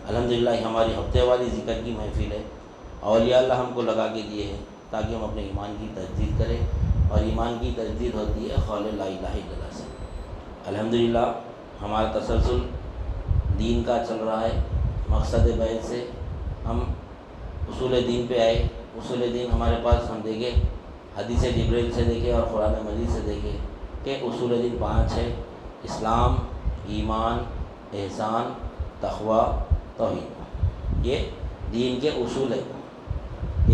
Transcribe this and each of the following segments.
الحمدللہ ہماری ہفتے والی ذکر کی محفل ہے، اولیاء اللہ ہم کو لگا کے دیے ہیں تاکہ ہم اپنے ایمان کی تجدید کریں، اور ایمان کی تجدید ہوتی ہے قول لا الہ الا اللہ سے۔ الحمدللہ ہمارا تسلسل دین کا چل رہا ہے، مقصد بیت سے ہم اصول دین پہ آئے۔ اصول دین ہمارے پاس ہم دیکھیں، حدیث جبریل سے دیکھیں اور قرآن مجید سے دیکھیں کہ اصول دین 5 ہے: اسلام، ایمان، احسان، تقوی، توحید۔ یہ دین کے اصول ہیں۔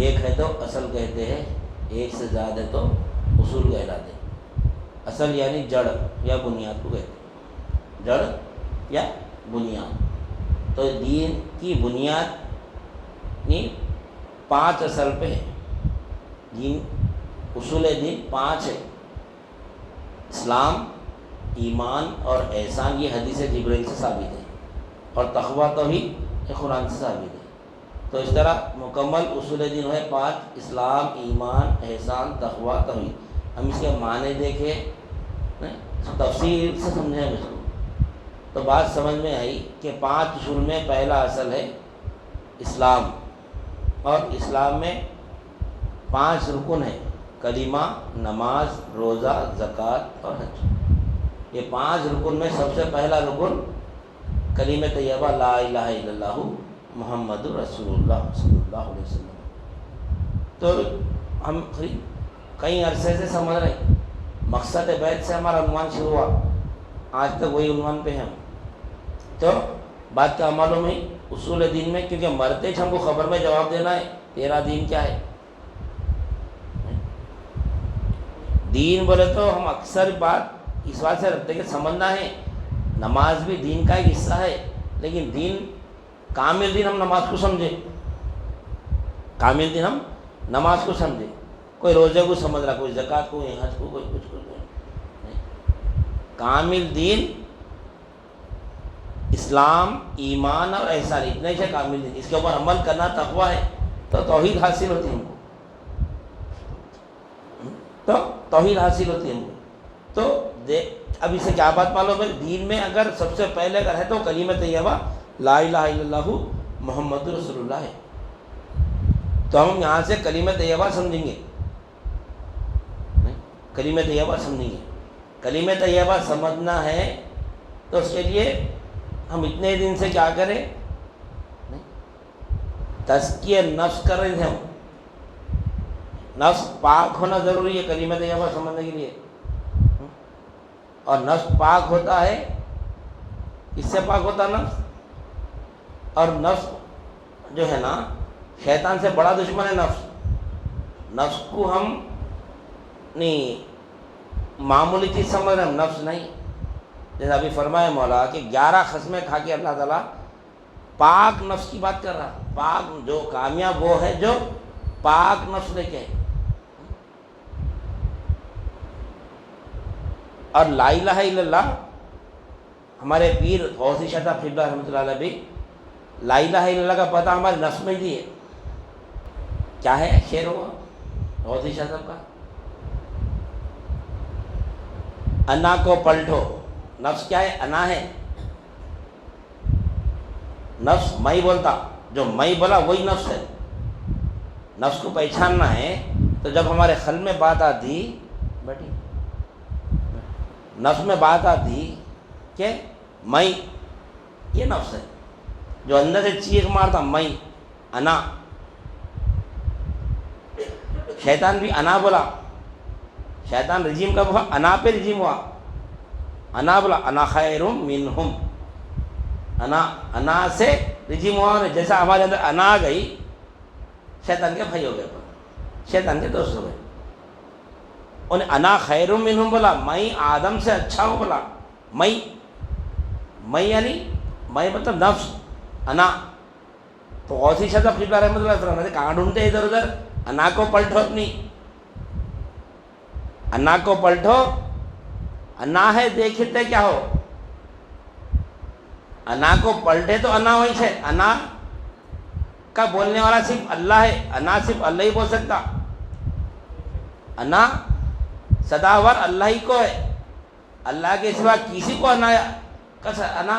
ایک ہے تو اصل کہتے ہیں، ایک سے زیادہ ہے تو اصول کہلاتے ہیں۔ اصل یعنی جڑ یا بنیاد کو کہتے ہیں، جڑ یا بنیاد۔ تو دین کی بنیاد 5 اصل پہ ہے۔ دین اصول دین 5 ہے: اسلام، ایمان اور احسان، یہ حدیث جبریل سے ثابت ہے، اور تقوی توحید یہ قرآن سے ثابت ہے۔ تو اس طرح مکمل اصول دین ہے 5: اسلام، ایمان، احسان، تقوی، توحید۔ ہم اس کے معنی دیکھیں، تفصیل سے سمجھیں اس کو، تو بات سمجھ میں آئی کہ 5 اصول میں پہلا اصل ہے اسلام، اور اسلام میں 5 رکن ہیں: کلمہ، نماز، روزہ، زکوٰۃ اور حج۔ یہ 5 رکن میں سب سے پہلا رکن کلمہ طیبہ لا الہ الا اللہ محمد رسول اللہ صلی اللہ علیہ وسلم۔ تو ہم کئی عرصے سے سمجھ رہے ہیں، مقصد بیت سے ہمارا عنوان شروع ہوا، آج تک وہی عنوان پہ ہم۔ تو بات کا معلوم ہے اصول دین میں، کیونکہ مرتے ہم کو خبر میں جواب دینا ہے تیرا دین کیا ہے۔ دین بولے تو ہم اکثر بات اس بات سے رکھتے کہ سمجھنا ہے نماز بھی دین کا ایک حصہ ہے، لیکن دین کامل دین ہم نماز کو سمجھے، کامل دین ہم نماز کو سمجھے۔ کوئی روزے کو سمجھ رہا، کوئی زکوٰۃ کو، کوئی حج کو، کوئی کچھ کو نہیں۔ کامل دین اسلام، ایمان اور احسان، اتنا ہی ہے کامل دین۔ اس کے اوپر عمل کرنا تقویٰ ہے، تو توحید حاصل ہوتی ہے ہم کو، تو توحید حاصل ہوتی ہے ہم کو۔ تو اب اسے کیا بات معلوم ہے، دین میں اگر سب سے پہلے اگر ہے تو کلمہ طیبہ لا الہ الا اللہ محمد رسول اللہ ہے۔ تو ہم یہاں سے کلمہ طیبہ سمجھیں گے، کلمہ طیبہ سمجھیں گے۔ کلمہ طیبہ سمجھنا ہے تو اس کے لیے ہم اتنے دن سے کیا کریں، تزکیہ نفس کر رہے تھے ہم۔ نفس پاک ہونا ضروری ہے کلمہ طیبہ سمجھنے کے لیے، اور نفس پاک ہوتا ہے، اس سے پاک ہوتا نفس، اور نفس جو ہے نا شیطان سے بڑا دشمن ہے نفس۔ نفس کو ہم نہیں معمولی چیز سمجھ رہے ہیں، نفس نہیں۔ جیسا ابھی فرمایا مولا کہ 11 قسمیں کھا کے اللہ تعالیٰ پاک نفس کی بات کر رہا۔ پاک جو کامیاب وہ ہے جو پاک نفس لے کے، اور لا الہ الا اللہ ہمارے پیر غوثی شاہ صاحب قبلہ رحمۃ اللہ علیہ بھی لا الہ الا اللہ کا پتہ ہمارے نفس میں دی ہے۔ کیا ہے شعر ہوا غوثی شاہ صاحب کا؟ انا کو پلٹو، نفس کیا ہے؟ انا ہے۔ نفس میں بولتا، جو میں بولا وہی نفس ہے۔ نفس کو پہچاننا ہے تو جب ہمارے خل میں بات آتی، بیٹھی نفس میں بات آتی کہ میں، یہ نفس ہے جو اندر سے چیخ مارتا میں، انا۔ شیطان بھی انا بولا، شیطان رجیم کا ہوا، انا پہ رجیم ہوا۔ انا بولا انا خیر منہم، انا سے رجیم ہوا، جیسا ہمارے اندر انا آ گئی، شیطان کے بھائی ہو گئے، شیطان کے دوست ہو گئے۔ انہیں انا خیر منہم بولا، میں آدم سے اچھا ہوں بولا۔ میں یعنی میں مطلب نفس، انا۔ تو غوثی شاہ صاحب قبلہ رحمۃ اللہ فرماتے ہیں کہاں ڈھونڈتے ادھر ادھر، انا کو پلٹو، اپنی انا کو پلٹو۔ انا ہے دیکھتے کیا ہو، انا کو پلٹے تو انا ہوئی ہے۔ انا کا بولنے والا صرف اللہ ہے، انا صرف اللہ ہی بول سکتا۔ انا سداور اللہ ہی کو ہے، اللہ کے سوا کسی کو انا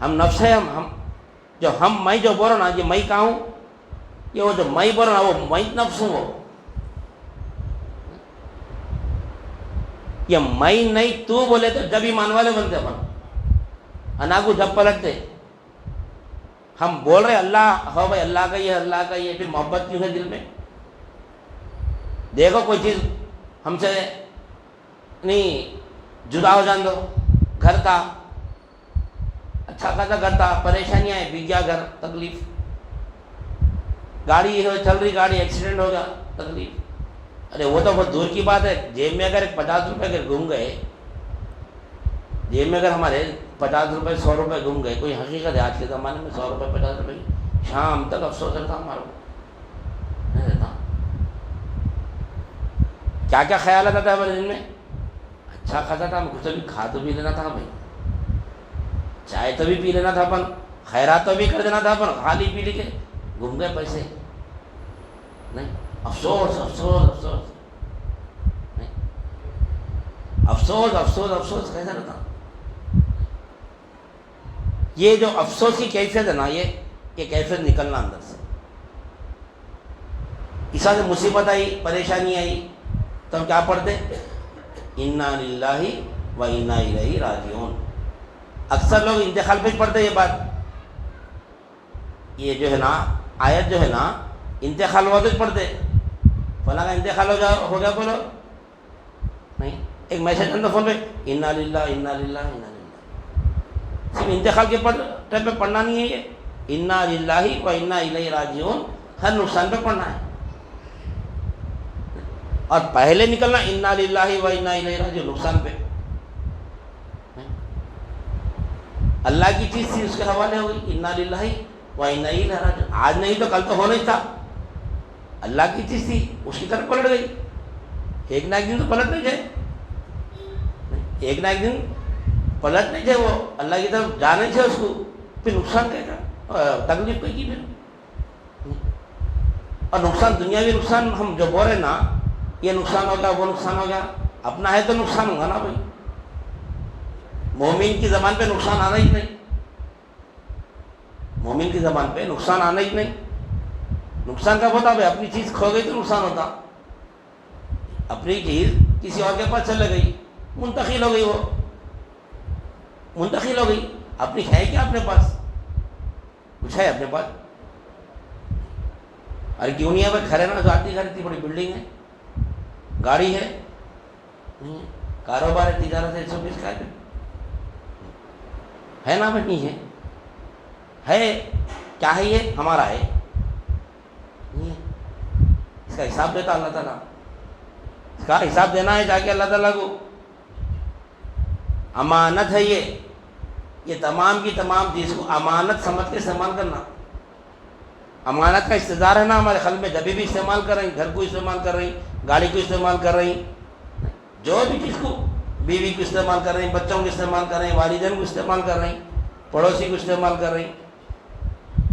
ہم نفس ہے. ہم جو میں جو بول رہا ہوں نا، یہ میں کہاں ہوں؟ یہ وہ جو میں بول رہا ہوں وہ میں نفس ہوں. وہ یہ میں نہیں تو بولے تو جب ایمان والے بنتے اپن، اناگو جب پلٹتے. ہم بول رہے اللہ ہو بھائی، اللہ کا یہ، اللہ کا یہ، پھر محبت کیوں ہے دل میں؟ دیکھو کوئی چیز ہم سے نہیں جدا ہو جان دو. گھر تھا، اچھا خاصا گھر تھا، پریشانیاں ہیں، بک گیا گھر، تکلیف. گاڑی چل رہی، گاڑی ایکسیڈنٹ ہو گیا، تکلیف. ارے وہ تو بہت دور کی بات ہے. جیب میں اگر 50 روپے اگر گم گئے، جیب میں اگر ہمارے 50 روپے 100 روپے گم گئے، کوئی حقیقت ہے آج کے زمانے میں 100 روپے 50 روپے کی شام تک افسوس رہتا ہمارا کو نہیں رہتا. کیا کیا خیالات آتا ہے ہمارے دن میں؟ اچھا خاصا تھا، ہم کچھ بھی کھا تو بھی لینا تھا بھائی، چائے تو بھی پی لینا تھا اپن، خیرات تو بھی کر دینا تھا اپن، خالی پی لی کے گم گئے پیسے. نہیں، افسوس افسوس افسوس، نہیں افسوس افسوس افسوس کیسا رہتا. یہ جو افسوس کی کیفیت ہے نا، یہ کیفیت نکلنا اندر سے. اس سے مصیبت آئی، پریشانی آئی تو ہم کیا پڑھتے؟ انا للہ و انا الیہ راجعون. اکثر لوگ انتقال پہ پڑھتے یہ بات. یہ جو ہے نا آیت جو ہے نا، انتقال ہوا تو پڑھتے، فلاں کا انتقال ہو گیا بولو نہیں. ایک میسج اندر فون پہ، انا للہ انا للہ انا للہ. صرف انتقال کے ٹائم پہ پڑھنا نہیں ہے یہ، انا للہ و انا الیہ راجعون ہر نقصان پہ پڑھنا ہے. اور پہلے نکلنا انا للہ و انا الیہ راجعون نقصان پہ. اللہ کی چیز تھی، اس کے حوالے ہو گئی، انا للہ و انا الیہ راجعون. آج نہیں تو کل تو ہونا ہی تھا. اللہ کی چیز تھی، اس کی طرف پلٹ گئی. ایک نہ ایک دن تو پلٹ نہیں جائے، ایک نہ ایک دن پلٹ نہیں جائے، وہ اللہ کی طرف جانا ہی چاہے اس کو. پھر نقصان کہے گا، تکلیف پہ کی پھر. اور نقصان دنیاوی نقصان ہم جو بول رہے ہیں نا، یہ نقصان ہو گیا وہ نقصان ہو گیا، اپنا ہے تو نقصان ہوگا نا بھائی. مومن کی زبان پہ نقصان آنا ہی نہیں، مومن کی زبان پہ نقصان آنا ہی نہیں. نقصان کب ہوتا بھائی؟ اپنی چیز کھو گئی تو نقصان ہوتا. اپنی چیز کسی اور کے پاس چلے گئی، منتقل ہو گئی، وہ منتقل ہو گئی. اپنی ہے کیا اپنے پاس؟ کچھ ہے اپنے پاس؟ ارے کیوں نہیں ہے بھائی؟ گھر ہے نا، ذاتی گھر، اتنی بڑی بلڈنگ ہے، گاڑی ہے، کاروبار ہے، تجارت ہے، 120 کا ہے نا بھائی؟ نہیں ہے کیا ہے؟ یہ ہمارا ہے نہیں ہے. اس کا حساب دیتا اللہ تعالیٰ. اس کا حساب دینا ہے جا کے اللہ تعالیٰ کو. امانت ہے یہ تمام کی تمام چیز کو امانت سمجھ کے استعمال کرنا. امانت کا استظہار ہے نا ہمارے قلب میں. جب بھی استعمال کر رہی، گھر کو استعمال کر رہی، گاڑی کو استعمال کر رہی، جو بھی چیز کو، بیوی کو استعمال کر رہی، بچوں کو استعمال کر رہی، والدین کو استعمال کر رہی، پڑوسی کو استعمال کر رہی،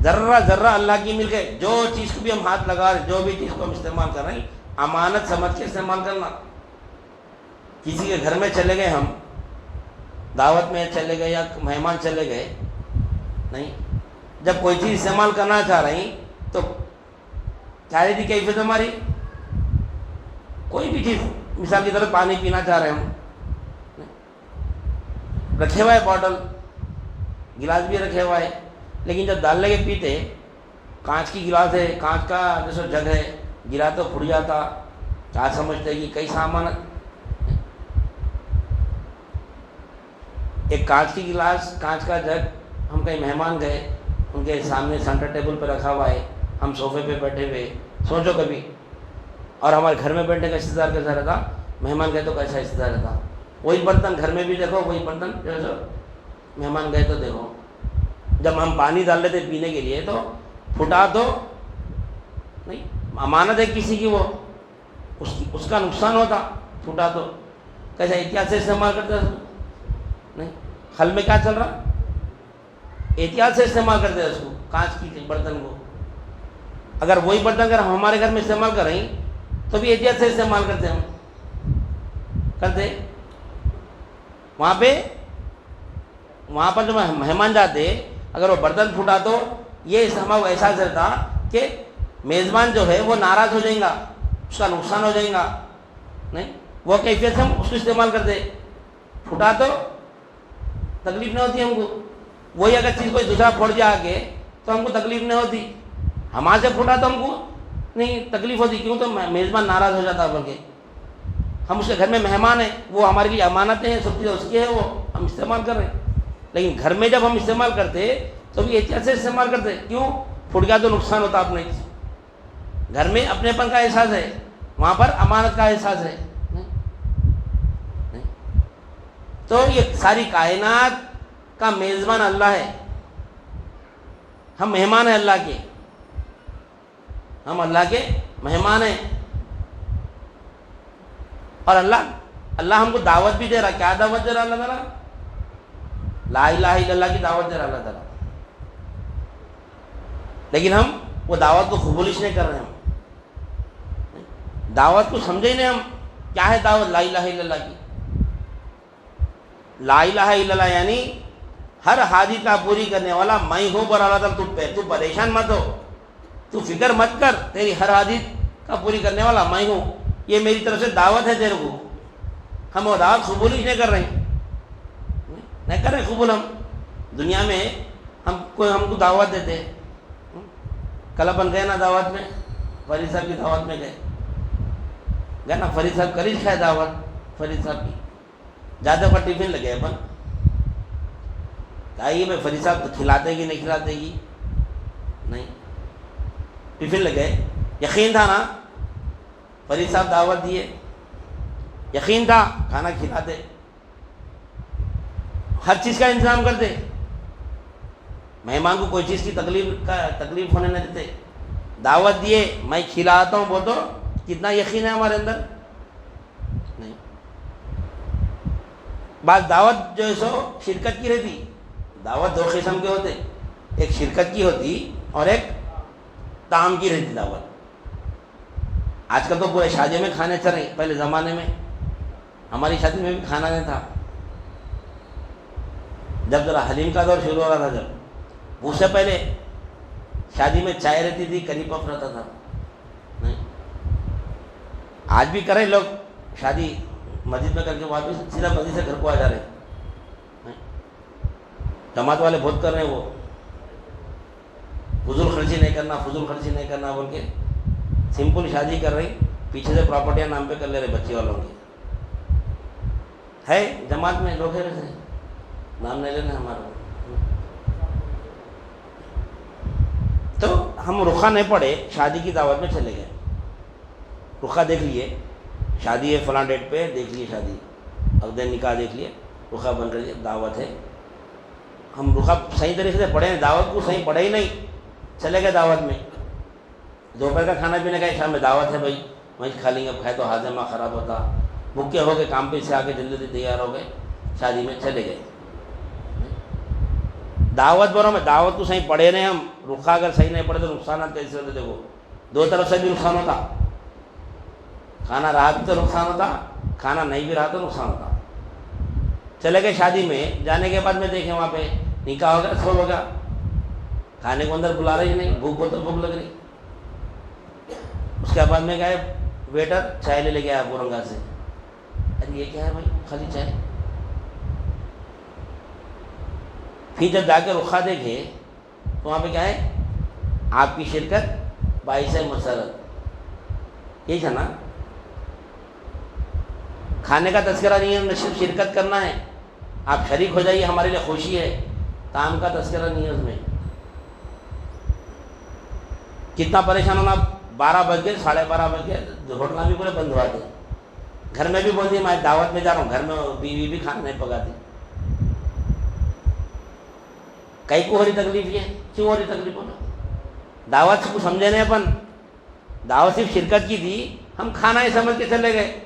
ذرہ ذرہ اللہ کی مل کے جو چیز کو بھی ہم ہاتھ لگا رہے، جو بھی چیز کو ہم استعمال کر رہے ہیں، امانت سمجھ کے استعمال کرنا. کسی کے گھر میں چلے گئے، ہم دعوت میں چلے گئے یا مہمان چلے گئے، نہیں، جب کوئی چیز استعمال کرنا چاہ رہی تو کیا رہی تھی کیفیت ہماری؟ کوئی بھی چیز، مثال کی طرف پانی پینا چاہ رہے ہم، رکھے ہوا ہے باٹل، گلاس بھی رکھے ہوا ہے، لیکن جب ڈال لے کے پیتے، کانچ کی گلاس ہے، کانچ کا جیسے جگ ہے، گرا تو پھٹ جاتا، کیا سمجھتے کہ کئی سامان. ایک کانچ کی گلاس، کانچ کا جگ، ہم کہیں مہمان گئے، ان کے سامنے سینٹر ٹیبل پہ رکھا ہوا ہے، ہم صوفے پہ بیٹھے ہوئے، سوچو کبھی. اور ہمارے گھر میں بیٹھنے کا استظار کیسا رہتا؟ مہمان گئے تو کیسا استظار رہتا؟ وہی برتن گھر میں بھی دیکھو، وہی برتن جیسے مہمان گئے تو دیکھو. جب ہم پانی ڈال لیتے پینے کے لیے تو پھٹا تو نہیں، امانت ہے کسی کی، وہ اس کا نقصان ہوتا. پھٹا تو کیسا احتیاط سے استعمال کرتے نہیں. حل میں کیا چل رہا؟ احتیاط سے استعمال کرتے ہیں اس کو، کانچ کی برتن کو. اگر وہی برتن اگر ہم ہمارے گھر میں استعمال کر رہے ہیں تو بھی احتیاط سے استعمال کرتے ہم کرتے. وہاں پہ وہاں پر جو مہمان جاتے اگر وہ برتن پھوٹا تو یہ ہمارا کو احساس رہتا کہ میزبان جو ہے وہ ناراض ہو جائیں گا، اس کا نقصان ہو جائیں گا، نہیں وہ کیفیت سے ہم اس کو استعمال کرتے، پھوٹا تو تکلیف نہیں ہوتی ہم کو، وہی اگر چیز کوئی دوسرا پھوڑ دیا آگے تو ہم کو تکلیف نہیں ہوتی، ہمارے سے پھوٹا تو ہم کو نہیں تکلیف ہوتی، کیوں تو میزبان ناراض ہو جاتا بلکہ ہم اس کے گھر میں مہمان ہیں، وہ ہمارے لیے امانتیں ہیں، سب چیزیں اس کی ہے، وہ ہم استعمال کر رہے ہیں، لیکن گھر میں جب ہم استعمال کرتے تو بھی احتیاط سے استعمال کرتے، کیوں پھٹ گیا تو نقصان ہوتا اپنے، گھر میں اپنے پن کا احساس ہے، وہاں پر امانت کا احساس ہے، تو یہ ساری کائنات کا میزبان اللہ ہے، ہم مہمان ہیں اللہ کے، ہم اللہ کے مہمان ہیں، اور اللہ ہم کو دعوت بھی دے رہا، کیا دعوت دے رہا اللہ تعالیٰ؟ لا الہ الا اللہ کی دعوت دے رہا اللہ تعالیٰ، لیکن ہم وہ دعوت کو قبولش نہیں کر رہے، ہم دعوت کو سمجھے نہیں، ہم کیا ہے دعوت لا الہ الا اللہ کی؟ لا الہ الا اللہ یعنی ہر حاجت کا پوری کرنے والا میں ہوں، پر اللہ تعالیٰ تو پریشان مت ہو، تو فکر مت کر، تیری ہر حاجت کا پوری کرنے والا میں ہوں، یہ میری طرف سے دعوت ہے تیرے کو، ہم وہ دعوت قبول ہی نہیں کر رہے ہیں، نہیں کر رہے قبول، ہم دنیا میں ہم کو دعوت دیتے، کل اپن گئے نا دعوت میں، فرید صاحب کی دعوت میں گئے نا، فرید صاحب کریش کھائے دعوت فرید صاحب کی، جاتے پر ٹفن لگے اپن، آئیے میں فرید صاحب تو کھلاتے گی نہیں کھلاتے گی، نہیں ٹفن لگے، یقین تھا نا فرید صاحب دعوت دیے، یقین تھا کھانا کھلاتے، ہر چیز کا انتظام کرتے، مہمان کو کوئی چیز کی تکلیف ہونے نہ دیتے، دعوت دیے میں کھلاتا ہوں، وہ تو کتنا یقین ہے ہمارے اندر، نہیں بعض دعوت جو ہے سو شرکت کی رہتی، دعوت دو قسم کے ہوتے، ایک شرکت کی ہوتی اور ایک طعام کی رہتی دعوت، آج کل تو پورے شادی میں کھانے چل رہے، پہلے زمانے میں ہماری شادی میں بھی کھانا نہیں تھا، جب ذرا حلیم کا دور شروع ہو رہا تھا، جب اس سے پہلے شادی میں چائے رہتی تھی، کری پف رہتا تھا، آج بھی کریں لوگ شادی مسجد میں کر کے واپس سیدھا مسجد سے گھر کو آ جا رہے، جماعت والے بہت کر رہے ہیں، وہ فضول خرچی نہیں کرنا بول کے سمپل شادی کر رہی، پیچھے سے پراپرٹیاں نام پہ کر لے رہے بچے والوں کی، ہے جماعت میں لوگ ہیں ویسے، نام نہیں لینا ہمارا، تو ہم رخا نہیں پڑے، شادی کی دعوت میں چلے گئے، رخا دیکھ لیے، شادی ہے فلاں ڈیٹ پہ، دیکھ لیے شادی، اگلے نکاح دیکھ لیے، رخا بن کر دعوت ہے، ہم رخا صحیح طریقے سے پڑھے نہیں، دعوت کو صحیح پڑھے ہی نہیں، چلے گئے دعوت میں، دوپہر کا کھانا پینے کا شام میں دعوت ہے بھائی وہیں کھا لیں گے، کھائے تو ہاضمہ خراب ہوتا، بھوکے ہو گئے، کام پہ سے آ کے جلدی تیار ہو گئے، شادی میں چلے گئے، دعوت بولو میں دعوت کو صحیح پڑھے نہیں ہم، رخا اگر صحیح نہیں پڑھے تو نقصانات کیسے ہوتے، دیکھو دو طرف سے بھی نقصان ہوتا، کھانا رہا بھی تو نقصان ہوتا، کھانا نہیں بھی رہا تو نقصان ہوتا، چلے گئے شادی میں، جانے کے بعد میں دیکھیں وہاں پہ نکاح ہو گیا، سب ہو گیا، کھانے کو اندر بلا رہی نہیں، بھوک بہت بھوک لگ رہی، اس کے بعد میں گئے ویٹر چائے لے کے آیا پورنگا سے، ارے یہ کیا ہے بھائی خالی چائے، پھر جب جا کے رخا دیکھے تو وہاں پہ کیا ہے، آپ کی شرکت باعث مسرت، یہی تھا نا، کھانے کا تذکرہ نہیں ہے، ہم نے صرف شرکت کرنا ہے، آپ شریک ہو جائیے ہمارے لیے خوشی ہے، کام کا تذکرہ نہیں ہے اس میں، کتنا پریشان ہونا، 12 بج گئے 12:30 بج گئے، ہوٹل بھی پورے بند ہوا تھے، گھر میں بھی بولتی میں دعوت میں جا رہا ہوں، گھر میں بیوی بھی کھانا نہیں پکاتی، کئی کو ہو رہی تکلیف، یہ کیوں ہو رہی تکلیف ہونا، دعوت کو سمجھے نہیں اپن، دعوت صرف شرکت کی تھی، ہم کھانا ہی سمجھ کے چلے گئے،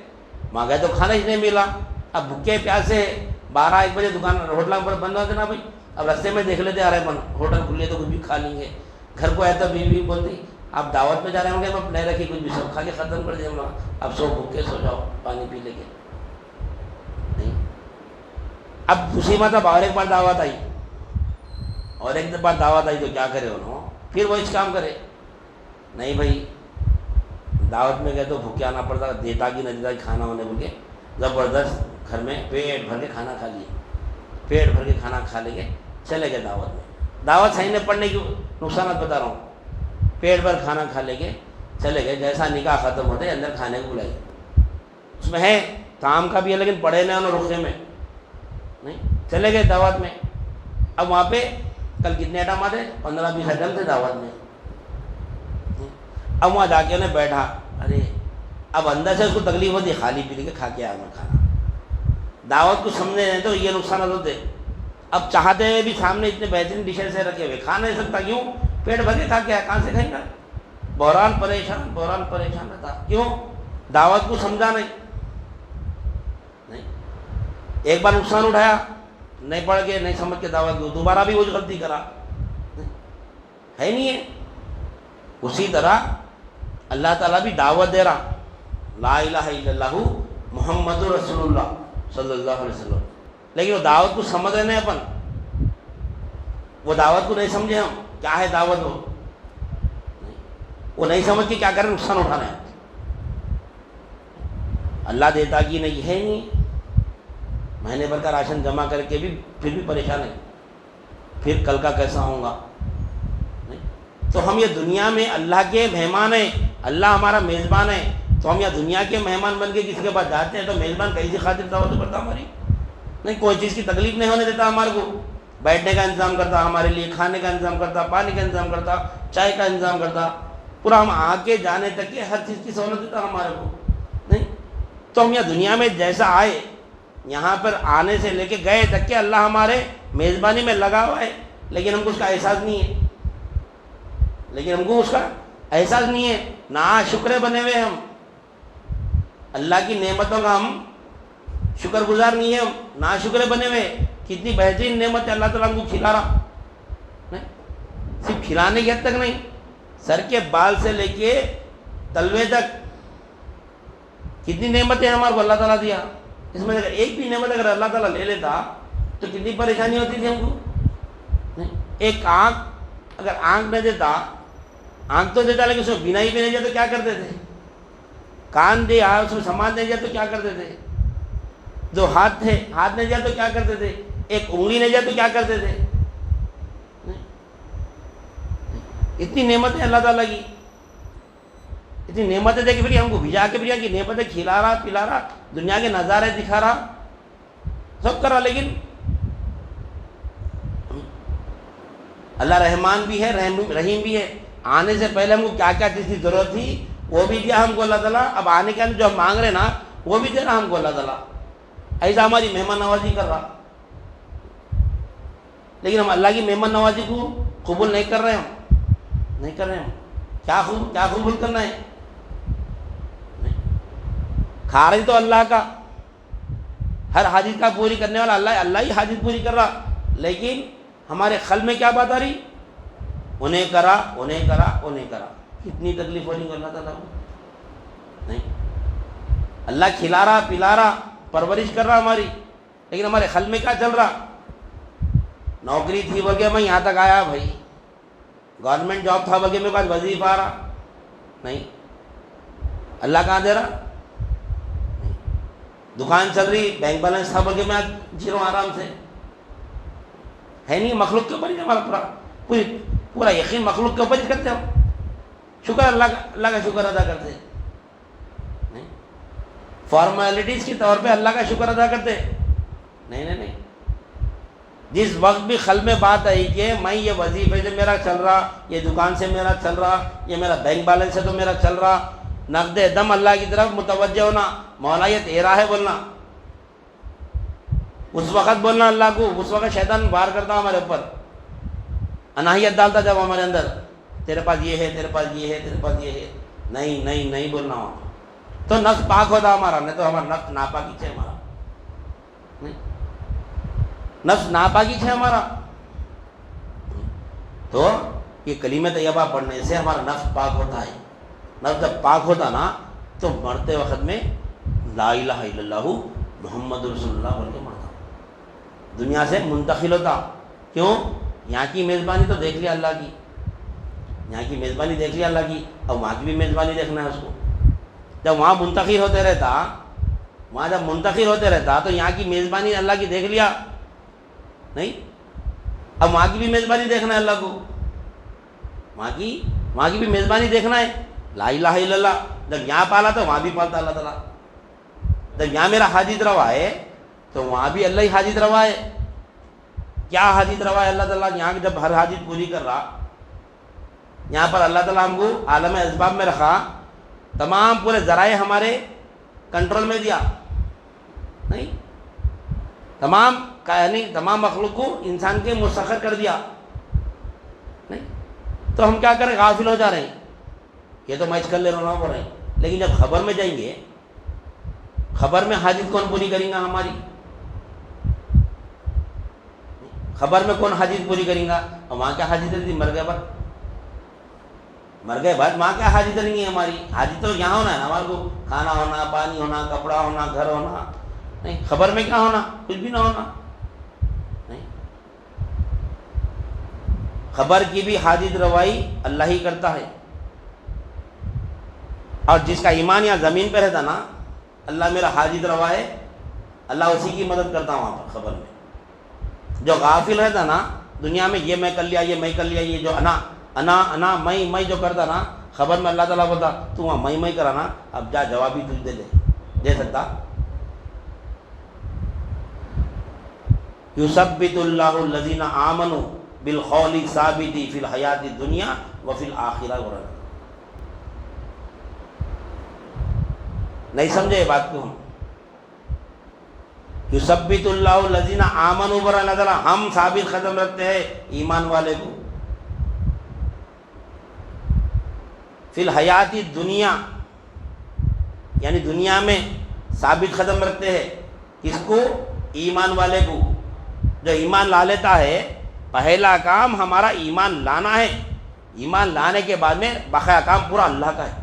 وہاں گئے تو کھانا ہی نہیں ملا، اب بھوکے پیاسے 12-1 بجے دکان ہوٹل پر بند ہوتے نا بھائی، اب رستے میں دیکھ لیتے آ رہے اپن ہوٹل کھلے تو کچھ بھی کھا لیں گے، گھر کو آیا تو بیوی بولتی آپ دعوت میں جا رہے ہوں گے، میں نہیں رکھی کچھ بھی، سب کھا کے ختم کر دیا، اب سو بھوکے سو جاؤ، پانی پی لے کے، نہیں، اب اسی مطلب اور ایک بار دعوت آئی، اور ایک بار دعوت آئی تو کیا کرے انہوں، پھر وہ اس کام کرے، نہیں بھائی دعوت میں گئے تو بھوکے آنا پڑتا، دیتا کہ نہ دیتا کھانا ہونے بول کے زبردست گھر میں پیٹ بھر کے کھانا کھا لیے، پیٹ بھر کے کھانا کھا لے کے چلے گئے دعوت میں. دعوت صحیح نہیں پڑھنے کی نقصانات بتا رہا ہوں. پیٹ بھر کھانا کھا لے کے چلے گئے، جیسا نکاح ختم ہوتے اندر کھانے کو بلائی، اس میں ہے کام کا بھی ہے لیکن پڑھے نہ انہوں رخے میں نہیں، چلے گئے دعوت میں. اب وہاں پہ کل کتنے آئٹم آتے، 15-20 آئٹم تھے دعوت میں. اب وہاں جا کے انہیں بیٹھا، ارے اب اندر سے اس کو تکلیف ہوتی، خالی پی کے کھا کے آیا میں کھانا. دعوت کو سمجھے نہیں تو یہ نقصانات ہوتے. اب چاہتے ہوئے بھی سامنے اتنے بہترین ڈشز سے رکھے ہوئے کھا نہیں سکتا، کیوں؟ پیٹ بھر کے کھا کے آیا، کہاں سے کھائیں گا؟ بحران پریشان رہتا، کیوں؟ دعوت کو سمجھا نہیں. ایک بار نقصان اٹھایا، نہیں پڑھ کے نہیں سمجھ کے دعوت کی، دوبارہ بھی وہی غلطی کرا، ہے نہیں ہے. اسی طرح اللہ تعالیٰ بھی دعوت دے رہا، لا الہ الا اللہ محمد رسول اللہ صلی اللہ علیہ وسلم، لیکن وہ دعوت کو سمجھ رہے نہیں اپن، وہ دعوت کو نہیں سمجھے ہم کیا ہے دعوت، وہ نہیں سمجھ کے کیا کریں، نقصان اٹھانا ہے. اللہ دیتا کہ نہیں ہے نہیں، مہینے بھر کا راشن جمع کر کے بھی پھر بھی پریشان ہے، پھر کل کا کیسا ہوں گا. تو ہم یہ دنیا میں اللہ کے مہمان ہیں، اللہ ہمارا میزبان ہے، تو ہم یہ دنیا کے مہمان بن کے کسی کے پاس جاتے ہیں تو میزبان کیسی خاطر دعوت کرتا ہماری نہیں، کوئی چیز کی تکلیف نہیں ہونے دیتا ہمارے کو، بیٹھنے کا انتظام کرتا ہمارے لیے، کھانے کا انتظام کرتا، پانی کا انتظام کرتا، چائے کا انتظام کرتا، پورا ہم آگے جانے تک کے ہر چیز کی سہولت دیتا ہمارے کو نہیں. تو ہم یہ دنیا میں جیسا آئے، یہاں پر آنے سے لے کے گئے تک کہ اللہ ہمارے میزبانی میں لگا ہوا ہے، لیکن ہم کو اس کا احساس نہیں ہے، لیکن ہم کو اس کا احساس نہیں ہے. نا شکر بنے ہوئے ہم، اللہ کی نعمتوں کا ہم شکر گزار نہیں ہے، ہم نا شکر بنے ہوئے. کتنی بہترین نعمت ہے اللہ تعالیٰ ہم کو کھلا رہا نہیں، صرف کھلانے کی حد تک نہیں، سر کے بال سے لے کے تلوے تک کتنی نعمتیں ہمارے کو اللہ تعالیٰ دیا. اس میں اگر ایک بھی نعمت اگر اللہ تعالیٰ لے لیتا تو کتنی پریشانی ہوتی تھی ہم کو. ایک آنکھ اگر آنکھ نہ دیتا، آنکھ تو دیتا لیکن اس میں بنا ہی بھی نہیں دیا تو کیا کرتے تھے؟ کان دیا اس میں سامان نہیں دیا تو کیا کرتے تھے؟ جو ہاتھ تھے، ہاتھ نہیں دیا تو کیا کرتے تھے؟ ایک انگلی نہیں دیا تو کیا کرتے تھے؟ اتنی نعمتیں اللہ تعالیٰ کی، اتنی نعمتیں دے کے پھر ہم کو بھجا کے پھر کی نعمتیں کھلا رہا، پلا رہا، دنیا کے نظارے دکھا رہا، سب کر رہا. لیکن اللہ رحمان بھی ہے، رحیم بھی ہے. آنے سے پہلے ہم کو کیا کیا چیز کی ضرورت تھی وہ بھی دیا ہم کو اللہ تعالیٰ. اب آنے کے اندر جو ہم مانگ رہے نا وہ بھی دے رہا ہم کو اللہ تعالیٰ. ایسا ہماری مہمان نوازی کر رہا، لیکن ہم اللہ کی مہمان نوازی کو قبول نہیں کر رہے، ہم نہیں کر رہے. ہم کیا قبول کرنا ہے؟ کھا رہی تو اللہ کا، ہر حاجت کا پوری کرنے والا اللہ ہی حاجت پوری کر رہا، لیکن ہمارے قلب میں کیا بات آ رہی؟ انہیں کرا. کتنی تکلیف ہو رہی ہے اللہ تعالیٰ کو نہیں. اللہ کھلا رہا، پلا رہا، پرورش کر رہا ہماری، لیکن ہمارے قلب میں کیا چل رہا؟ نوکری تھی بول کے میں یہاں تک آیا بھائی، گورنمنٹ جاب تھا بول کے میرے پاس وظیفہ آ رہا نہیں، اللہ کہاں دے رہا؟ دکان چل رہی، بینک بیلنس تھا بول کے میں جی رہا ہوں آرام سے، ہے نہیں. مخلوق کے اوپر ہی ہمارا پورا یقین مخلوق کے اوپر ہی کرتے ہم. شکر اللہ کا شکر ادا کرتے نہیں، فارمیلٹیز کے طور پہ اللہ کا شکر ادا کرتے نہیں. جس وقت بھی قلب میں بات آئی کہ میں یہ وظیفے سے میرا چل رہا، یہ دکان سے میرا چل رہا، یہ میرا بینک بیلنس سے تو میرا چل رہا، نقد دم اللہ کی طرف متوجہ ہونا، مولا یہ تیرا ہے بولنا، اس وقت بولنا اللہ کو. اس وقت شیطان بار کرتا ہمارے اوپر، اناہیت ڈالتا جب ہمارے اندر، تیرے پاس یہ ہے، تیرے پاس یہ ہے، تیرے پاس یہ ہے، نہیں بولنا ہو تو نفس پاک ہوتا ہمارا. نہیں تو ہمارا نفس ناپاکی ہے، ہمارا نفس ناپاکی ہے ہمارا. تو یہ کلمہ طیبہ پڑھنے سے ہمارا نفس پاک ہوتا ہے. نفس جب پاک ہوتا نا تو مرتے وقت میں لا الہ الا اللہ محمد رسول اللہ بول کے مرتا. دنیا سے منتقل ہوتا. کیوں؟ یہاں کی میزبانی تو دیکھ لیا اللہ کی, یہاں کی میزبانی دیکھ لیا اللہ کی, اب وہاں کی بھی میزبانی دیکھنا ہے اس کو. جب وہاں منتقل ہوتے رہتا, وہاں جب منتقل ہوتے رہتا تو یہاں کی میزبانی اللہ کی دیکھ لیا نہیں, اب وہاں کی بھی میزبانی دیکھنا ہے اللہ کو, وہاں کی بھی میزبانی دیکھنا ہے. لا الہ الا اللہ جب یہاں پالا تو وہاں بھی پالتا اللہ تعالیٰ. جب یہاں میرا حاجت روا ہے تو وہاں بھی اللہ ہی حاجت روا ہے. کیا حاجت روا ہے اللہ تعالیٰ؟ یہاں جب ہر حاجت پوری کر رہا, یہاں پر اللہ تعالیٰ ہم کو عالم اسباب میں رکھا, تمام پورے ذرائع ہمارے کنٹرول میں دیا نہیں, تمام مخلوق کو انسان کے مسخر کر دیا نہیں, تو ہم کیا کریں؟ غافل ہو جا رہے ہیں. یہ تو میچ کر لے رہا ہو رہے ہیں, لیکن جب خبر میں جائیں گے, خبر میں حاجت کون پوری کریں گا ہماری؟ خبر میں کون حاجت پوری کریں گا؟ اور وہاں کیا حاجت رہتی؟ مر گئے بعد وہاں کیا حاجت نہیں ہے ہماری؟ حاجت تو یہاں ہونا ہے نا ہمارے کو, کھانا ہونا, پانی ہونا, کپڑا ہونا, گھر ہونا نہیں. خبر میں کیا ہونا؟ کچھ بھی نہ ہونا نہیں. خبر کی بھی حاجت روائی اللہ ہی کرتا ہے. اور جس کا ایمان یہاں زمین پہ رہتا نا, اللہ میرا حاجت روا ہے, اللہ اسی کی مدد کرتا وہاں پر خبر میں. جو غافل رہتا نا دنیا میں, یہ میں کر لیا, یہ میں کر لیا, یہ جو انا میں جو کرتا نا, خبر میں اللہ تعالیٰ بولتا تو وہاں میں کرا نا, اب جا جواب ہی تجھ دے سکتا. یثبت اللہ الذین آمنوا بالقول الثابت فی الحیات الدنیا وفی الآخرہ. نہیں سمجھے یہ بات کو؟ ہم یثبت اللہ الذین آمنوا پر اللہ تعالیٰ ہم ثابت قدم رکھتے ہیں ایمان والے کو. فی الحیات دنیا یعنی دنیا میں ثابت قدم رکھتے ہیں. کس کو؟ ایمان والے کو. جو ایمان لا لیتا ہے, پہلا کام ہمارا ایمان لانا ہے. ایمان لانے کے بعد میں باقی کام پورا اللہ کا ہے.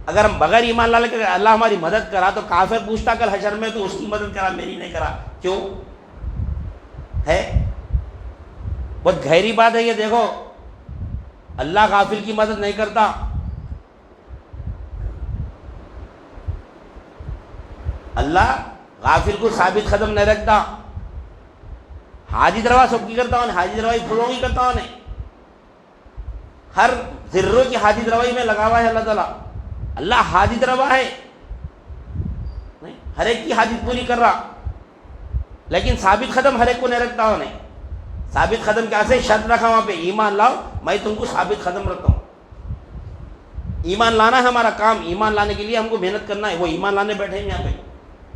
اگر ہم بغیر ایمان لا لے کے اللہ ہماری مدد کرا تو کافر پوچھتا کل حشر میں تو اس کی مدد کرا, میری نہیں کرا, کیوں ہے؟ بہت گہری بات ہے یہ. دیکھو اللہ غافل کی مدد نہیں کرتا. اللہ غافل کو ثابت قدم نہیں رکھتا. حاجت روا سب کی کرتا ہوں, حاجت روائی پھولوں کی کرتا ہوں. ہر ذروں کی حاجت روائی میں لگا ہوا ہے اللہ تعالیٰ. اللہ حاجت روا ہے نہیں, ہر ایک کی حاجت پوری کر رہا, لیکن ثابت قدم ہر ایک کو نہیں رکھتا ہوں. نہیں, ثابت قدم کیسے؟ شرط رکھا وہاں پہ, ایمان لاؤ میں تم کو ثابت قدم رکھتا ہوں. ایمان لانا ہے ہمارا کام, ایمان لانے کے لیے ہم کو محنت کرنا ہے. وہ ایمان لانے بیٹھے ہیں یہاں پہ.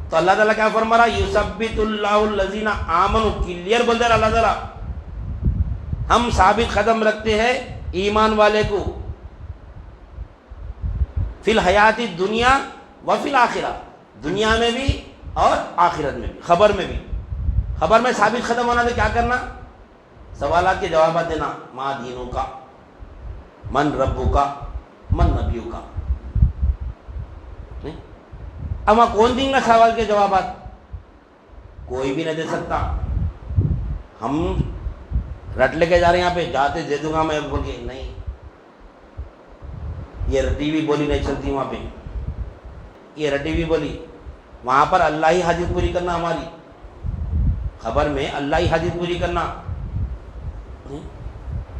تو اللہ تعالیٰ کیا فرما رہا؟ یثبت اللہ الذین آمنوا, کلیئر بول دے رہا اللہ تعالیٰ, ہم ثابت قدم رکھتے ہیں ایمان والے کو. فی الحیات الدنیا وفی الآخرہ, دنیا میں بھی اور آخرت میں بھی. خبر میں بھی. خبر میں ثابت قدم ہونا تو کیا کرنا؟ سوالات کے جوابات دینا. ما دینوں کا, من ربو کا, من نبیوں کا. اب وہاں کون دیں گا سوال کے جوابات؟ کوئی بھی نہیں دے سکتا. ہم رٹ لے کے جا رہے ہیں یہاں پہ, جاتے دے دوں گا میں بول کے, نہیں, یہ رٹی بھی بولی نہیں چلتی وہاں پہ. یہ رٹی بھی بولی, وہاں پر اللہ ہی حاجت پوری کرنا ہماری. خبر میں اللہ ہی حاجت پوری کرنا.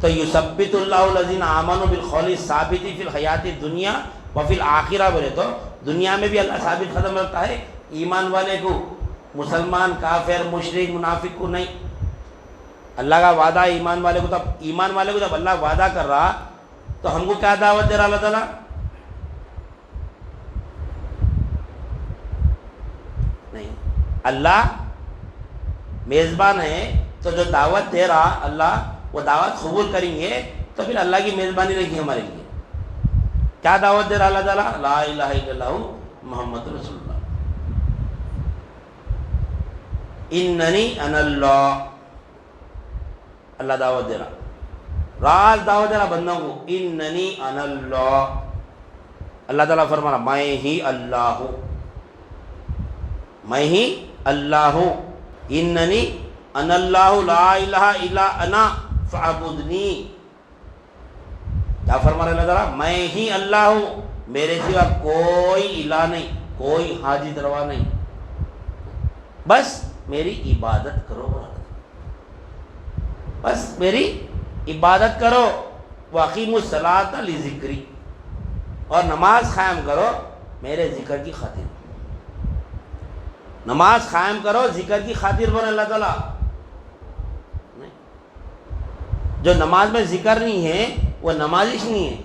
تو یثبت اللہ الذین آمنوا بالقول الثابت فی الحیات الدنیا وفی الآخرہ بولے تو دنیا میں بھی اللہ ثابت قدم رکھتا ہے ایمان والے کو. مسلمان, کافر, مشرک, منافق کو نہیں. اللہ کا وعدہ ہے ایمان والے کو. تب ایمان والے کو جب اللہ وعدہ کر رہا تو ہم کو کیا دعوت دے رہا اللہ تعالیٰ؟ نہیں, اللہ میزبان ہے تو جو دعوت دے رہا اللہ, وہ دعوت قبول کریں گے تو پھر اللہ کی میزبانی رہے گی ہمارے لیے. کیا دعوت دے رہا اللہ تعالیٰ؟ لا الہ الا اللہ محمد رسول اللہ. اننی انا اللہ, اللہ دعوت دے رہا, راز دعوت دے رہا بندوں کو. اننی انا اللہ, اللہ تعالیٰ فرما رہا میں ہی اللہ ہوں, میں ہی اللہ ہوں. اننی انا اللہ لا الہ الا انا فاعبدنی. کیا فرما رہے اللہ تعالیٰ؟ میں ہی اللہ ہوں، میرے سوا کوئی الہ نہیں، کوئی حاجت روا نہیں، بس میری عبادت کرو، بس میری عبادت کرو. وَأَقِیمُوا الصَّلَاةَ لِذِکْرِی، اور نماز قائم کرو میرے ذکر کی خاطر. نماز قائم کرو ذکر کی خاطر بولے اللہ تعالیٰ. جو نماز میں ذکر نہیں ہے وہ نمازش نہیں ہے.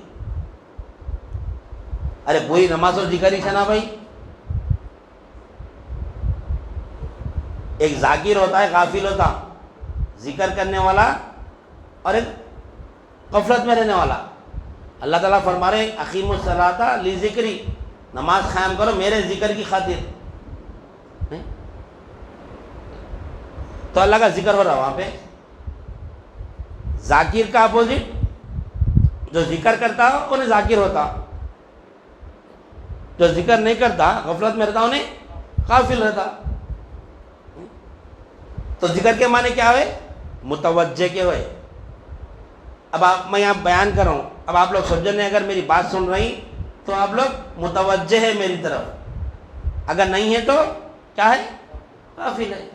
ارے پوری نماز اور ذکر ہی ہے نا بھائی. ایک ذاکر ہوتا ہے، غافل ہوتا، ذکر کرنے والا، اور ایک غفلت میں رہنے والا. اللہ تعالیٰ فرما رہے اقیم الصلاۃ لذکری، نماز قائم کرو میرے ذکر کی خاطر. تو اللہ کا ذکر ہو رہا وہاں پہ. ذاکر کا اپوزٹ، جو ذکر کرتا انہیں ذاکر ہوتا، جو ذکر نہیں کرتا غفلت میں رہتا انہیں غافل رہتا. تو ذکر کے معنی کیا ہوئے؟ متوجہ کے ہوئے. اب میں یہاں بیان کر رہا ہوں، اب آپ لوگ سمجھ رہے ہیں، اگر میری بات سن رہی تو آپ لوگ متوجہ ہے میری طرف، اگر نہیں ہے تو کیا ہے؟ غافل ہے.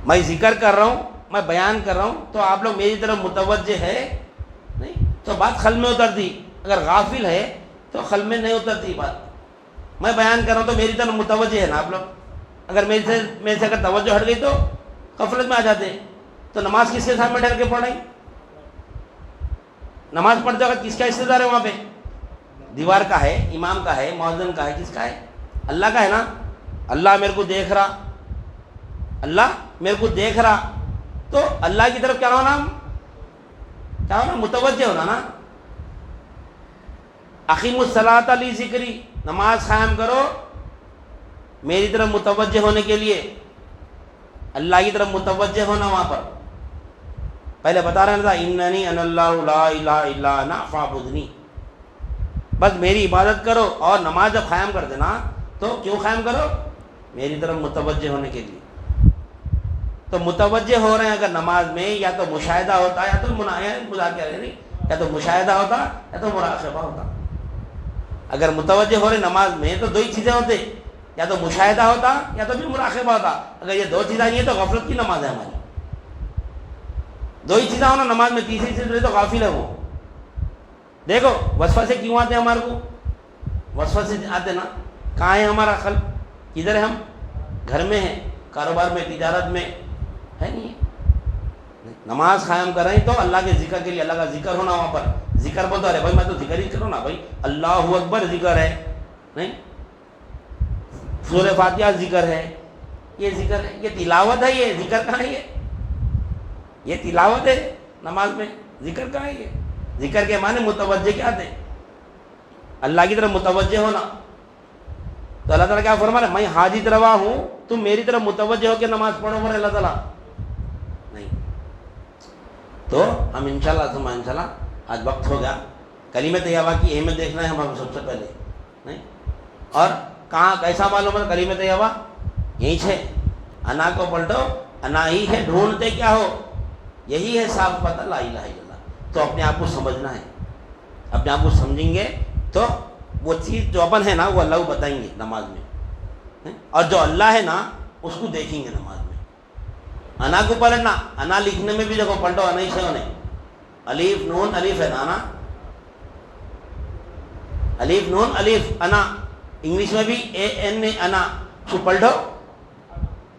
میں ذکر کر رہا ہوں، میں بیان کر رہا ہوں، تو آپ لوگ میری طرف متوجہ ہے نہیں تو بات خل میں اترتی. اگر غافل ہے تو خل میں نہیں اترتی بات. میں بیان کر رہا ہوں تو میری طرف متوجہ ہے نا آپ لوگ. اگر میرے سے اگر توجہ ہٹ گئی تو غفلت میں آ جاتے. تو نماز کس کے سامنے ٹھہر کے پڑھ رہی؟ نماز پڑھتے وقت کس کا استدار ہے وہاں پہ؟ دیوار کا ہے، امام کا ہے، مؤذن کا ہے، کس کا ہے؟ اللہ کا ہے نا. اللہ میرے کو دیکھ رہا، اللہ میرے کو دیکھ رہا، تو اللہ کی طرف کیا ہونا؟ کیا ہونا؟ متوجہ ہونا نا. اقیم الصلاۃ لذکری، نماز قائم کرو میری طرف متوجہ ہونے کے لیے. اللہ کی طرف متوجہ ہونا وہاں پر پہلے بتا رہا تھا اننی انا اللہ لا الہ الا انا فاعبدنی، بس میری عبادت کرو. اور نماز جب قائم کر دینا تو کیوں قائم کرو؟ میری طرف متوجہ ہونے کے لیے. تو متوجہ ہو رہے ہیں اگر نماز میں، یا تو مشاہدہ ہوتا ہے یا تو مذاکرہ، نہیں یا تو مشاہدہ ہوتا یا تو مراقبہ ہوتا. اگر متوجہ ہو رہے نماز میں تو دو ہی چیزیں ہوتے، یا تو مشاہدہ ہوتا یا تو پھر مراقبہ ہوتا. اگر یہ دو چیزیں نہیں ہے تو غفلت کی نماز ہے ہماری. دو ہی چیزیں ہونا نماز میں، تیسری چیز تو غافل ہے وہ. دیکھو وسوسے کیوں آتے ہیں ہمارے کو؟ وسوسے آتے نا. کہاں ہے ہمارا قلب؟ کدھر ہے؟ ہم گھر میں ہیں، کاروبار میں، تجارت میں ہے نہیں. نماز قائم کر رہے ہیں تو اللہ کے ذکر کے لیے، اللہ کا ذکر ہونا وہاں پر. ذکر بولتا ہے بھائی میں تو ذکر ہی کروں نا بھائی، اللہ اکبر ذکر ہے نہیں، سورہ فاتحہ ذکر ہے، یہ ذکر ہے، یہ تلاوت ہے. یہ ذکر کہاں ہے؟ یہ تلاوت ہے نماز میں. ذکر کہاں ہے؟ یہ ذکر کے معنی متوجہ کیا تھے؟ اللہ کی طرف متوجہ ہونا. تو اللہ تعالیٰ کیا فرما رہا ہے؟ میں حاجت روا ہوں، تم میری طرف متوجہ ہو کے نماز پڑھو بولے اللہ تعالیٰ نہیں. تو ہم انشاءاللہ آج وقت ہو گیا. کلمہ طیبہ کی اہمیت دیکھنا ہے ہمارے سب سے پہلے نہیں. اور کہاں کیسا معلوم ہے کلمہ طیبہ؟ یہی ہے. انا کو پلٹو، انا ہی ہے، ڈھونڈتے کیا ہو؟ یہی ہے صاف پتہ لا الہ الا اللہ. تو اپنے آپ کو سمجھنا ہے. اپنے آپ کو سمجھیں گے تو وہ چیز جو اپن ہے نا وہ اللہ کو بتائیں گے نماز میں، اور جو اللہ ہے نا اس کو دیکھیں گے نماز میں. انا کو پلٹنا، انا لکھنے میں بھی دیکھو پلٹو انا ہی سے ہونے. الف نون الف ہے نا، الف نون الف انا. انگلش میں بھی اے این انا، کو پلٹو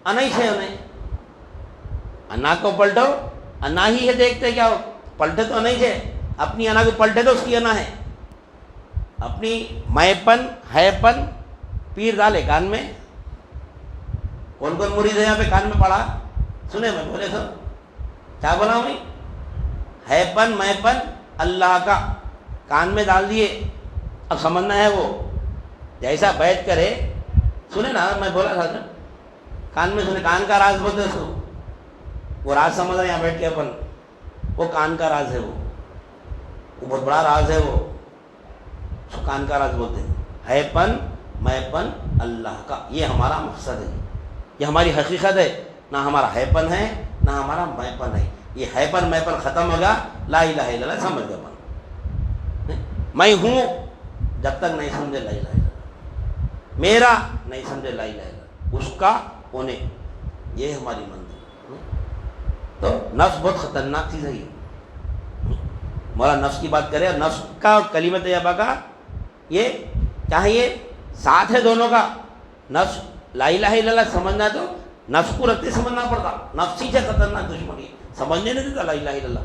انا ہی سے ہونے. انا کو پلٹو انا ہی ہے، دیکھتے کیا ہو؟ پلٹے تو انا ہی ہے. اپنی انا کو پلٹے تو اس کی انا ہے. اپنی میں پن ہے پن پیر ڈالے کان میں. کون کون مرید ہے یہاں پہ کان میں پڑا؟ سنے میں بولے تو کیا بولا میں؟ ہے پن میں پن اللہ کا کان میں ڈال دیے. اب سمجھنا ہے وہ جیسا بیٹھ کرے. سنے نا میں بولا تھا کان میں سنے، کان کا راز بولتے اس کو. وہ راز سمجھ رہے یہاں بیٹھ کے اپن، وہ کان کا راز ہے. وہ بہت بڑا راز ہے. وہ کان کا راز بولتے ہیں. ہے پن میں پن اللہ کا، یہ ہمارا مقصد ہے. یہ ہماری حقیقت ہے، نہ ہمارا ہیپن ہے نہ ہمارا میپن ہے. یہ ہیپن میپن ختم ہوگا، لا الہ الا اللہ سمجھ گیا. میں ہوں جب تک نہیں سمجھے لا الہ الا اللہ، میرا نہیں سمجھے لا الہ الا اللہ، اس کا ہونے، یہ ہماری منزل. تو نفس بہت خطرناک چیز ہے. یہ مولا نفس کی بات کرے، اور نفس کا اور کلمہ طیبہ کا یہ چاہیے ساتھ ہے دونوں کا. نفس لا الہ الا اللہ سمجھنا تو نفس کو رکھتے سمجھنا پڑتا. نفس ہی سے خطرناک دشمن ہے، سمجھنے نہیں دیتا لا الہ الا اللہ.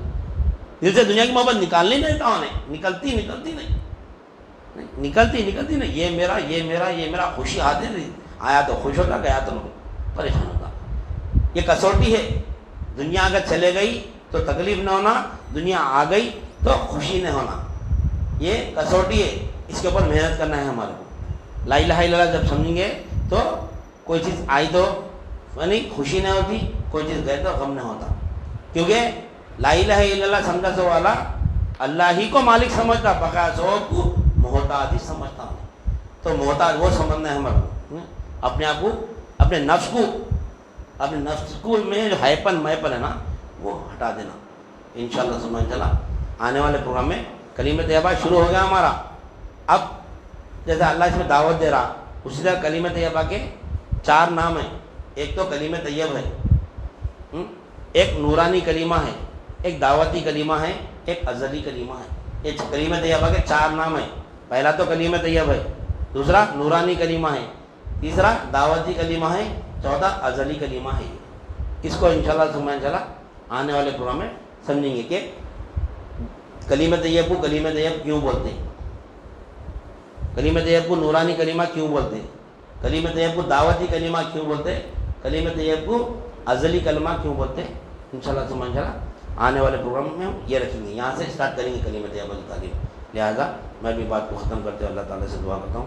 دل سے دنیا کی محبت نکالنے نہیں دیتا انہیں، نکلتی نہیں. یہ میرا خوشی آتے نہیں، آیا تو خوش ہوتا، گیا تو پریشان ہوتا. یہ کسوٹی ہے. دنیا اگر چلے گئی تو تکلیف نہ ہونا، دنیا آ گئی تو خوشی نہ ہونا. یہ کسوٹی ہے، اس کے اوپر محنت کرنا ہے ہمارے کو. لا الہ الا اللہ جب سمجھیں گے تو کوئی چیز آئی تو یعنی خوشی نہ ہوتی، کوئی چیز گئے تو غم نہ ہوتا. کیونکہ لا الہ الا اللہ سمجھا سو والا اللہ ہی کو مالک سمجھتا، بقا سو کو محتاج ہی سمجھتا. تو محتاج وہ سمجھنا ہے ہمارے کو، اپنے آپ کو، اپنے نفس کو میں جو ہیپن میپن ہے نا وہ ہٹا دینا. انشاءاللہ سمجھ چلا آنے والے پروگرام میں کلمہ طیبہ شروع ہو گیا ہمارا. اب جیسے اللہ اس میں دعوت دے رہا، اسی طرح کلمہ طیبہ کے 4 نام ہیں. ایک تو کلمہ طیب ہے، ایک نورانی کلمہ ہے، ایک دعوتی کلمہ ہے، ایک ازلی کلمہ ہے. یہ کلمہ طیبہ کے 4 نام ہیں. پہلا تو کلمہ طیب ہے، دوسرا نورانی کلمہ ہے، تیسرا دعوتی کلمہ ہے، چوتھا ازلی کلمہ ہے. اس کو انشاءاللہ سمجھ چلا آنے والے پروگرام میں سمجھیں گے کہ کلمہ طیب کو کلمہ طیب کیوں بولتے ہیں، کلمہ طیب کو نورانی کلمہ کیوں بولتے ہیں، کلمہ طیب کو دعوتی کلمہ کیوں بولتے ہیں، کلمہ طیب کو ازلی کلمہ کیوں بولتے ہیں. انشاءاللہ سمجھ چلا آنے والے پروگرام میں ہم یہ رکھیں گے. یہاں سے اسٹارٹ کریں گے کلمہ طیبہ کی تعلیم. لہٰذا میں بھی بات کو ختم کرتے ہوئے اللہ تعالیٰ سے دعا کرتا ہوں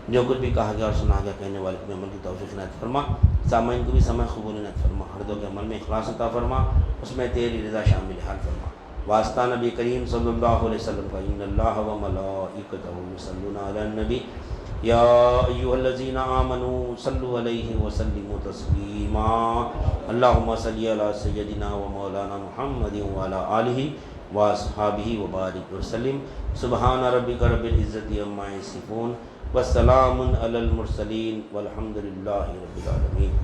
جو کچھ بھی کہا گیا اور سنا گیا کہنے والے کو عمل کی توفیق عنایت فرما. سامعین کو بھی سمے قبول عنایت فرما. ہر دو کے عمل میں اخلاص عطا فرما، اس میں تیری رضا شامل حال فرما. واسطہ نبی کریم صلی اللہ علیہ وسلم کا ان اللہ و ملائکتہ یصلون علی النبی یا ایھا الذین آمنوا صلوا علیہ وسلموا تسلیما. اللہم صلی علی سیدنا و مولانا محمد وعلی آلہ واصحابہ وبارک وسلم. سبحان ربک رب العزۃ عما یصفون والسلام علی المرسلین والحمد للہ رب العالمین.